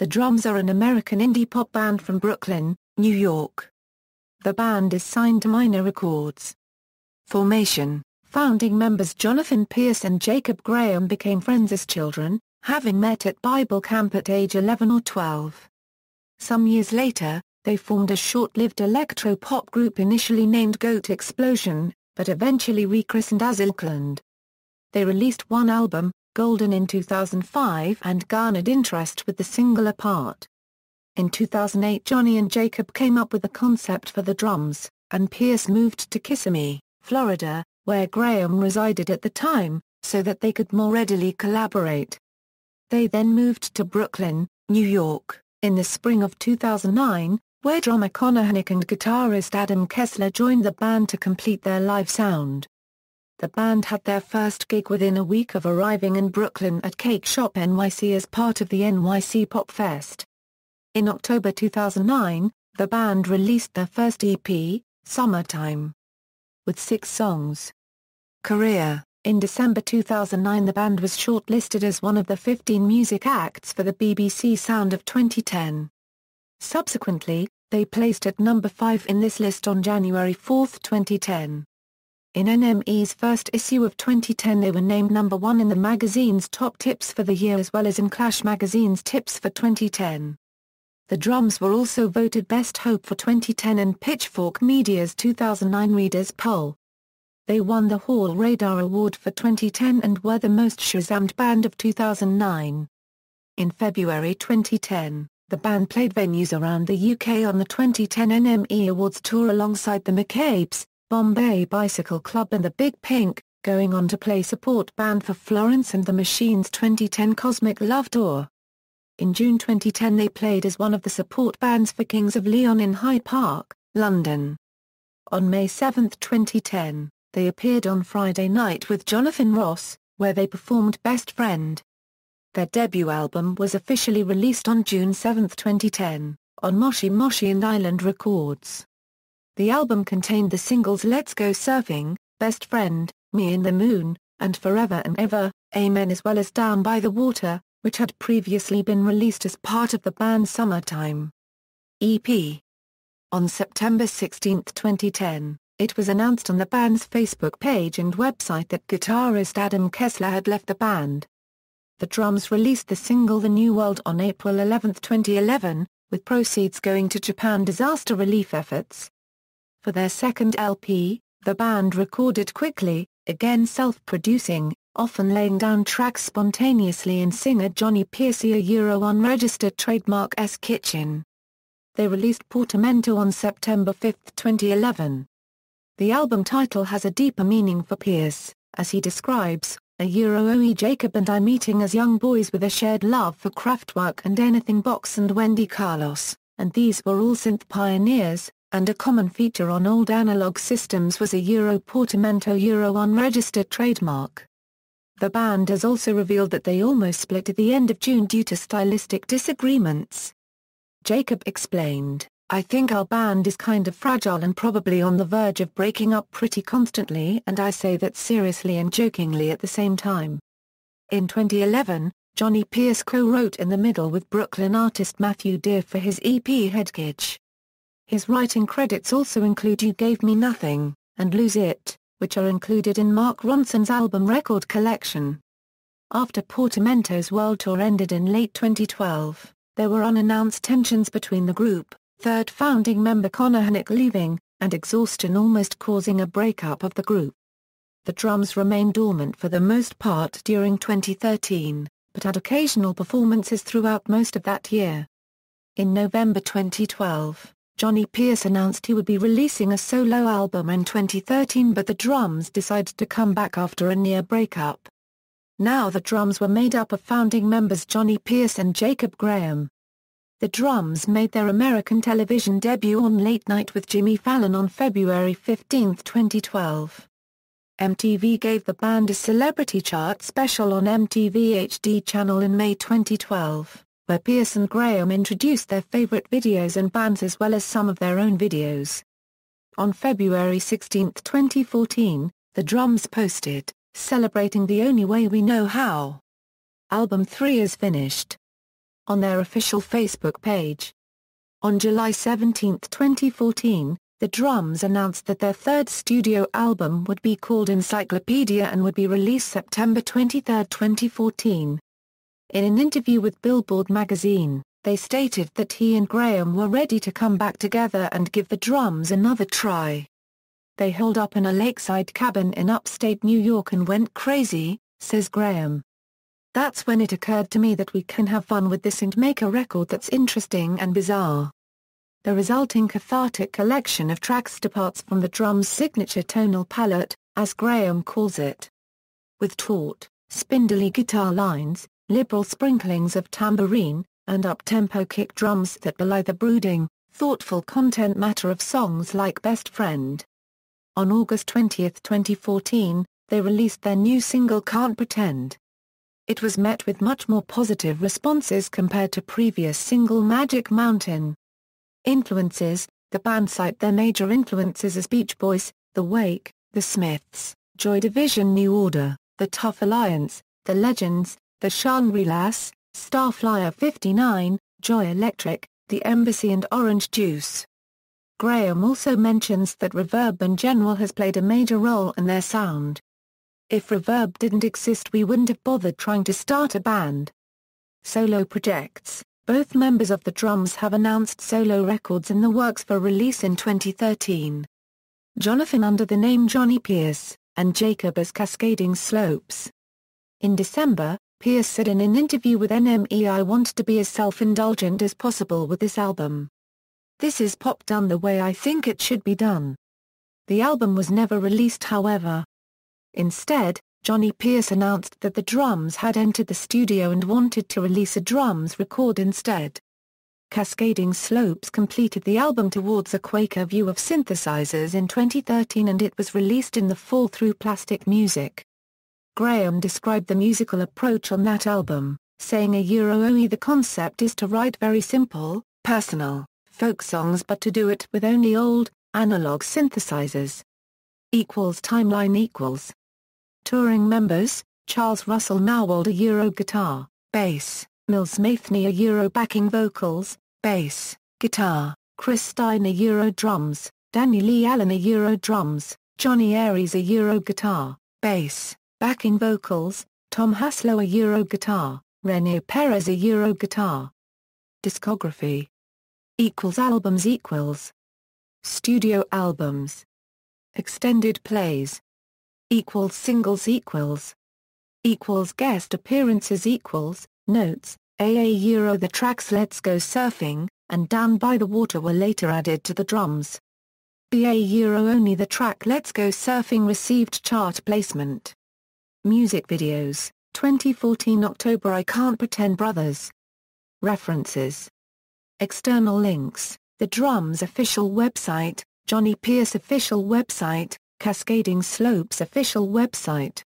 The Drums are an American indie pop band from Brooklyn, New York. The band is signed to Minor Records. Formation: founding members Jonathan Pierce and Jacob Graham became friends as children, having met at Bible camp at age 11 or 12. Some years later, they formed a short-lived electro-pop group initially named Goat Explosion, but eventually rechristened as Ilkland. They released one album, Golden, in 2005 and garnered interest with the single Apart. In 2008, Johnny and Jacob came up with the concept for the Drums, and Pierce moved to Kissimmee, Florida, where Graham resided at the time, so that they could more readily collaborate. They then moved to Brooklyn, New York, in the spring of 2009, where drummer Connor Hanick and guitarist Adam Kessler joined the band to complete their live sound. The band had their first gig within a week of arriving in Brooklyn at Cake Shop NYC as part of the NYC Pop Fest. In October 2009, the band released their first EP, Summertime, with 6 songs. Career: in December 2009, the band was shortlisted as one of the 15 music acts for the BBC Sound of 2010. Subsequently, they placed at number 5 in this list on January 4, 2010. In NME's first issue of 2010, they were named number 1 in the magazine's top tips for the year as well as in Clash magazine's tips for 2010. The Drums were also voted Best Hope for 2010 in Pitchfork Media's 2009 Readers' Poll. They won the Hall Radar Award for 2010 and were the most Shazammed band of 2009. In February 2010, the band played venues around the UK on the 2010 NME Awards tour alongside the McCabe's, Bombay Bicycle Club and the Big Pink, going on to play support band for Florence and the Machine's 2010 Cosmic Love Tour. In June 2010, they played as one of the support bands for Kings of Leon in Hyde Park, London. On May 7, 2010, they appeared on Friday Night with Jonathan Ross, where they performed Best Friend. Their debut album was officially released on June 7, 2010, on Moshi Moshi and Island Records. The album contained the singles Let's Go Surfing, Best Friend, Me and the Moon, and Forever and Ever, Amen, as well as Down by the Water, which had previously been released as part of the band's Summertime EP. On September 16, 2010, it was announced on the band's Facebook page and website that guitarist Adam Kessler had left the band. The Drums released the single The New World on April 11, 2011, with proceeds going to Japan disaster relief efforts. For their second LP, the band recorded quickly, again self-producing, often laying down tracks spontaneously in singer Johnny Pierce unregistered trademark S Kitchen. They released Portamento on September 5, 2011. The album title has a deeper meaning for Pierce, as he describes, OE Jacob and I meeting as young boys with a shared love for Kraftwerk and Anything Box and Wendy Carlos, and these were all synth pioneers, and a common feature on old analog systems was a Portamento unregistered trademark. The band has also revealed that they almost split at the end of June due to stylistic disagreements. Jacob explained, I think our band is kind of fragile and probably on the verge of breaking up pretty constantly, and I say that seriously and jokingly at the same time. In 2011, Johnny Pierce co-wrote In the Middle with Brooklyn artist Matthew Dear for his EP Headcatch. His writing credits also include You Gave Me Nothing, and Lose It, which are included in Mark Ronson's album record collection. After Portamento's world tour ended in late 2012, there were unannounced tensions between the group, third founding member Connor Hanick leaving, and exhaustion almost causing a breakup of the group. The Drums remained dormant for the most part during 2013, but had occasional performances throughout most of that year. In November 2012, Johnny Pierce announced he would be releasing a solo album in 2013, but the Drums decided to come back after a near breakup. Now the Drums were made up of founding members Johnny Pierce and Jacob Graham. The Drums made their American television debut on Late Night with Jimmy Fallon on February 15, 2012. MTV gave the band a celebrity chart special on MTV HD channel in May 2012, where Pierce and Graham introduced their favorite videos and bands as well as some of their own videos. On February 16, 2014, the Drums posted, "Celebrating the only way we know how. Album 3 is finished." on their official Facebook page. On July 17, 2014, the Drums announced that their third studio album would be called Encyclopedia and would be released September 23, 2014. In an interview with Billboard magazine, they stated that he and Graham were ready to come back together and give the Drums another try. "They holed up in a lakeside cabin in upstate New York and went crazy," says Graham. "That's when it occurred to me that we can have fun with this and make a record that's interesting and bizarre." The resulting cathartic collection of tracks departs from the Drums' signature tonal palette, as Graham calls it. With taut, spindly guitar lines, liberal sprinklings of tambourine, and up-tempo kick drums that belie the brooding, thoughtful content matter of songs like Best Friend. On August 20, 2014, they released their new single Can't Pretend. It was met with much more positive responses compared to previous single Magic Mountain. Influences: the band cite their major influences as Beach Boys, The Wake, The Smiths, Joy Division, New Order, The Tough Alliance, The Legends, The Shangri-Las, Starflyer 59, Joy Electric, The Embassy and Orange Juice. Graham also mentions that reverb in general has played a major role in their sound. "If reverb didn't exist, we wouldn't have bothered trying to start a band." Solo projects: both members of the Drums have announced solo records in the works for release in 2013. Jonathan under the name Johnny Pierce, and Jacob as Cascading Slopes. In December, Pierce said in an interview with NME, "I want to be as self-indulgent as possible with this album. This is pop done the way I think it should be done." The album was never released, however. Instead, Johnny Pierce announced that the Drums had entered the studio and wanted to release a Drums record instead. Cascading Slopes completed the album towards a Quaker view of synthesizers in 2013, and it was released in the fall through Plastic Music. Graham described the musical approach on that album, saying the concept is to write very simple, personal, folk songs but to do it with only old, analog synthesizers. Timeline. Touring members: Charles Russell Nowald guitar, bass, Mills Matheny backing vocals, bass, guitar, Chris Stein drums, Danny Lee Allen drums, Johnny Aries guitar, bass, backing vocals, Tom Haslow guitar, Rene Perez guitar. Discography. Albums. Studio albums. Extended plays. Singles. Guest appearances. Notes: The tracks Let's Go Surfing and Down by the Water were later added to the Drums. Only the track Let's Go Surfing received chart placement. Music videos: 2014 October I Can't Pretend Brothers. References. External links: The Drums official website, Johnny Pierce official website, Cascading Slopes official website.